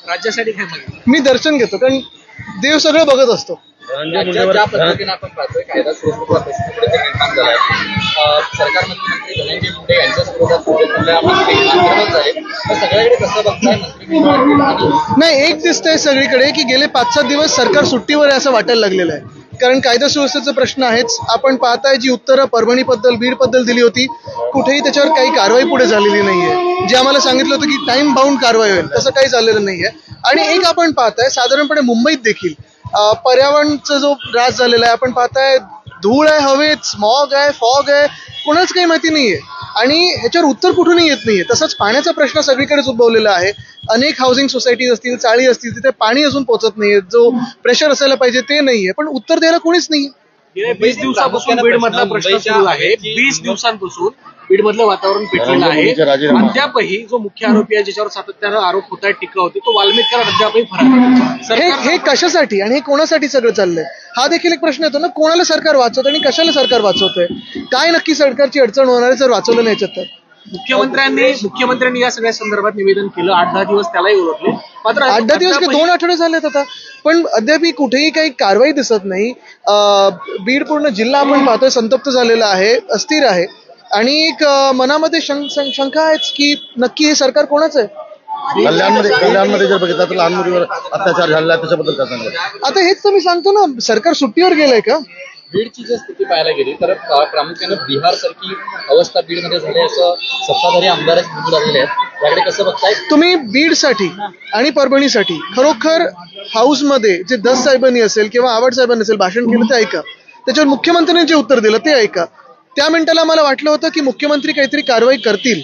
राज्यासाठी काय सांगितलं? मी दर्शन घेतो, कारण देव सगळं बघत असतो. ज्या पद्धतीने आपण पाहतोय कायदा सुव्यवस्थेचा प्रश्न कुठेतरी निर्माण झाला आहे. सरकारमधील मंत्री धनंजय मुंडे यांच्याच विरोधात आंदोलन आहे. तर सगळ्याकडे कसं बघताय मंत्री? नाही, एक दिसतंय सगळीकडे की गेले 5-7 दिवस सरकार सुट्टीवर आहे असं वाटायला लागलेलं आहे. कारण कायदा सुव्यवस्थेचा प्रश्न आहेच. आपण पाहताय जी उत्तरं परभणीबद्दल, बीडबद्दल दिली होती, कुठेही त्याच्यावर काही कारवाई पुढे झालेली नाहीये. जे आम्हाला सांगितलं होतं की टाइम बाउंड कारवाई होईल, तसं काही झालेलं नाहीये. आणि एक आपण पाहताय साधारणपणे मुंबईत देखील पर्यावरणाचा जो ऱ्हास झालेला आहे. आपण पाहताय धूळ आहे हवेत, स्मॉग आहे, फॉग आहे, कोणाच काही माहिती नाहीये आणि ह्याच्यावर उत्तर कुठूनही येत नाहीये. तसंच पाण्याचा प्रश्न सगळीकडेच उद्भवलेला आहे. अनेक हाऊसिंग सोसायटीज असतील, चाळी असतील, तिथे पाणी अजून पोहोचत नाहीये. जो प्रेशर असायला पाहिजे ते नाहीये, पण उत्तर द्यायला कोणीच नाही. गेल्या 20 दिवसापासून बीडमधला प्रश्न सुरू आहे. 20 दिवसांपासून बीडमधलं वातावरण पेटलेलं आहे. अद्यापही जो मुख्य आरोपी आहे, ज्याच्यावर सातत्यानं आरोप होत आहे, टीका होती, तो वाल्मिककर अद्यापही फरार आहे. हे कशासाठी आणि हे कोणासाठी सगळं चाललंय हा देखील एक प्रश्न येतो ना. कोणाला सरकार वाचवतंय आणि कशाला सरकार वाचवतंय? काय नक्की सरकारची अडचण होणार आहे जर वाचवलं नाही तर? मुख्यमंत्र्यांनी या सगळ्या संदर्भात निवेदन केलं. 8-10 दिवस त्यालाही ओळखले. मात्र 8-10 दिवस की 2 आठवडे झालेत आता, पण अद्याप कुठेही काही कारवाई दिसत नाही. बीड पूर्ण जिल्हा आपण पाहतोय संतप्त झालेला आहे, अस्थिर आहे आणि एक मनामध्ये शंका आहेच की नक्की हे सरकार कोणाचं आहे. कल्याणमध्ये जर बघितलं तर लहान मुलीवर अत्याचार झालेला, त्याच्याबद्दल काय सांगतो? आता हेच तर मी सांगतो ना, सरकार सुट्टीवर गेलंय का? बीडची जर स्थिती पाहायला गेली तर प्रामुख्यानं बिहार सारखी अवस्था बीडमध्ये झाली असं सत्ताधारी आमदारच म्हणू लागलेले आहेत. याकडे कसं बघताय तुम्ही? बीडसाठी आणि परभणीसाठी खरोखर हाऊसमध्ये जे दस साहेबांनी असेल किंवा आवड साहेबांनी असेल भाषण केलं ते ऐका. त्याच्यावर मुख्यमंत्र्यांनी जे उत्तर दिलं ते ऐका. त्या मिनिटाला मला वाटलं होतं की मुख्यमंत्री काहीतरी कारवाई करतील,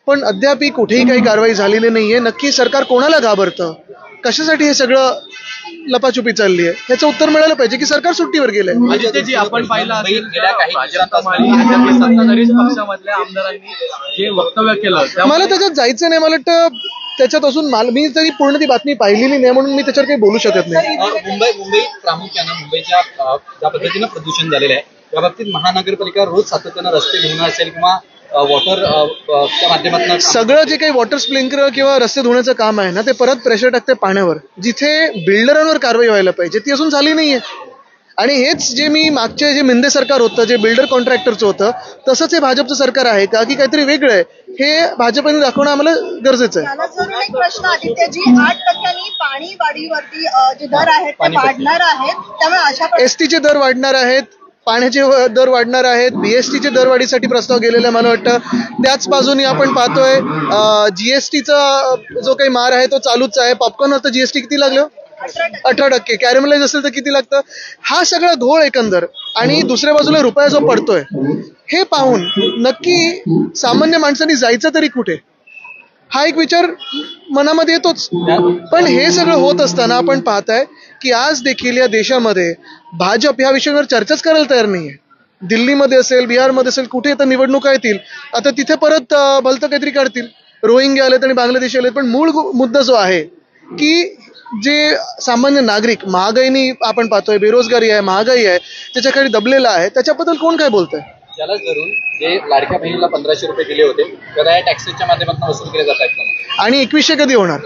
पण अद्याप कुठेही काही कारवाई झालेली नाहीये. नक्की सरकार कोणाला घाबरतं, कशासाठी हे सगळं लपाछुपी चालली आहे, ह्याचं उत्तर मिळालं पाहिजे की सरकार सुट्टीवर गेलंय. आदित्यजी, आपण पाहिलं असेल सत्ताधारी पक्षामधल्या आमदारांनी जे वक्तव्य केलं, मला त्याच्यात जायचं नाही. मला वाटतं त्याच्यात असून मी तरी पूर्ण ती बातमी पाहिलेली नाही म्हणून मी त्याच्यावर काही बोलू शकत नाही. मुंबई प्रामुख्यानं मुंबईच्या ज्या पद्धतीनं प्रदूषण झालेलं आहे त्या बाबतीत महानगरपालिका रोज सातत्यानं रस्ते धुणं असेल किंवा वॉटरच्या माध्यमातून सगळं जे काही वॉटर स्प्रिंकलर किंवा रस्ते धुण्याचं काम आहे ना, ते परत प्रेशर टाकते पाण्यावर. जिथे बिल्डरांवर कारवाई व्हायला पाहिजे ती अजून झाली नाहीये. आणि हेच जे मी मागचे जे मिंदे सरकार होतं, जे बिल्डर कॉन्ट्रॅक्टरचं होतं, तसंच हे भाजपचं सरकार आहे का की काहीतरी वेगळं आहे, हे भाजपने दाखवणं आम्हाला गरजेचं आहे. एक प्रश्न आदित्यजी, 8% पाणी वाढीवरती जे दर आहेत ते वाढणार आहेत, त्यामुळे अशा एसटीचे दर वाढणार आहेत, पाण्याचे दर वाढणार आहेत, बीएसटीचे दरवाढीसाठी प्रस्ताव गेलेला मला वाटतं. त्याच बाजूने आपण पाहतोय जीएसटीचा जो काही मार आहे तो चालूच आहे. पॉपकॉर्नवर तर जीएसटी किती लागलं? 18%. कॅरेमलाइज असेल तर किती लागतं? हा सगळा घोळ एकंदर आणि दुसऱ्या बाजूला रुपया जो पडतोय हे पाहून नक्की सामान्य माणसांनी जायचं तरी कुठे, हा एक विचार मनामध्ये येतोच. पण हे सगळं होत असताना आपण पाहताय की आज देखील या देशामध्ये भाजप ह्या विषयावर चर्चाच करायला तयार नाहीये. दिल्लीमध्ये असेल, बिहारमध्ये असेल, कुठे तर निवडणुका येतील, आता तिथे परत भलतं काहीतरी काढतील. रोहिंग्या आलेत आणि बांगलादेशी आलेत, पण मूळ मुद्दा जो आहे की जे सामान्य नागरिक महागाईनी आपण पाहतोय, बेरोजगारी आहे, महागाई आहे, त्याच्याकडे दबलेला आहे, त्याच्याबद्दल कोण काय बोलतंय? त्यालाच धरून जे लाडक्या बहिणीला 1500 रुपये दिले होते तर या टॅक्सेसच्या माध्यमातून वसूल केले जात आहेत आणि 2100 कधी होणार?